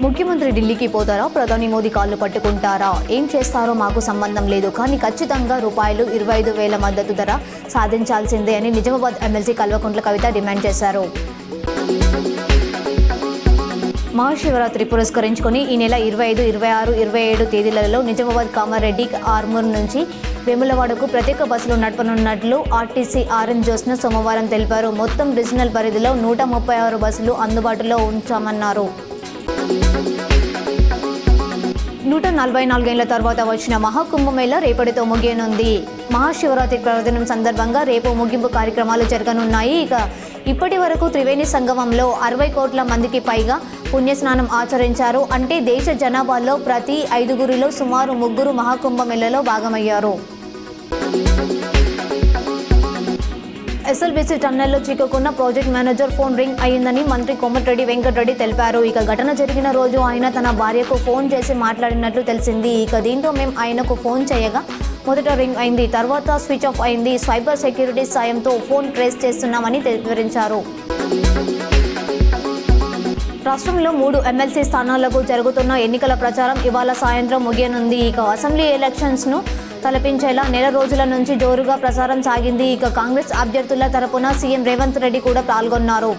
ముఖ్యమంత్రి ఢిల్లీకి పోతారా? ప్రధాని మోదీ కాళ్ళు పట్టుకుంటారా? ఏం చేస్తారో మాకు సంబంధం లేదు, కానీ ఖచ్చితంగా ₹25,000 మద్దతు ధర సాధించాల్సిందే అని నిజామాబాద్ ఎమ్మెల్సీ కల్వకుంట్ల కవిత డిమాండ్ చేశారు. మహాశివరాత్రి పురస్కరించుకొని ఈ నెల 25, 26, 27 తేదీలలో నిజామాబాద్ కామారెడ్డి ఆర్మూర్ నుంచి వేములవాడకు ప్రత్యేక బస్సులు నడపనున్నట్లు ఆర్టీసీ ఆర్ఎన్ జోస్న సోమవారం తెలిపారు. మొత్తం రీజనల్ పరిధిలో 136 బస్సులు అందుబాటులో ఉంచామన్నారు. 144 ఏళ్ల తర్వాత వచ్చిన మహాకుంభమేళా రేపటితో ముగియనుంది. మహాశివరాత్రి పర్వదినం సందర్భంగా రేపు ముగింపు కార్యక్రమాలు జరగనున్నాయి. ఇప్పటి వరకు త్రివేణి సంగమంలో 60 కోట్ల మందికి పైగా పుణ్యస్నానం ఆచరించారు. అంటే దేశ జనాభాలో ప్రతి 5గురిలో సుమారు 3 మహాకుంభమేళాలో భాగమయ్యారు. ఎస్ఎల్బీసీ టన్నెల్లో చిక్కుకున్న ప్రాజెక్ట్ మేనేజర్ ఫోన్ రింగ్ అయిందని మంత్రి కోమటిరెడ్డి వెంకటరెడ్డి తెలిపారు. ఘటన జరిగిన రోజు ఆయన తన భార్యకు ఫోన్ చేసి మాట్లాడినట్లు తెలిసింది. దీంతో మేము ఆయనకు ఫోన్ చేయగా మొదట రింగ్ అయింది, తర్వాత స్విచ్ ఆఫ్ అయింది. సైబర్ సెక్యూరిటీ సాయంతో ఫోన్ ట్రేస్ చేస్తున్నామని వివరించారు. రాష్ట్రంలో 3 ఎమ్మెల్సీ స్థానాలకు జరుగుతున్న ఎన్నికల ప్రచారం ఇవాళ సాయంత్రం ముగియనుంది. అసెంబ్లీ ఎలక్షన్స్ను తలపించేలా నెల రోజుల నుంచి జోరుగా ప్రచారం సాగింది. కాంగ్రెస్ అభ్యర్థుల తరపున సీఎం రేవంత్ రెడ్డి కూడా పాల్గొన్నారు.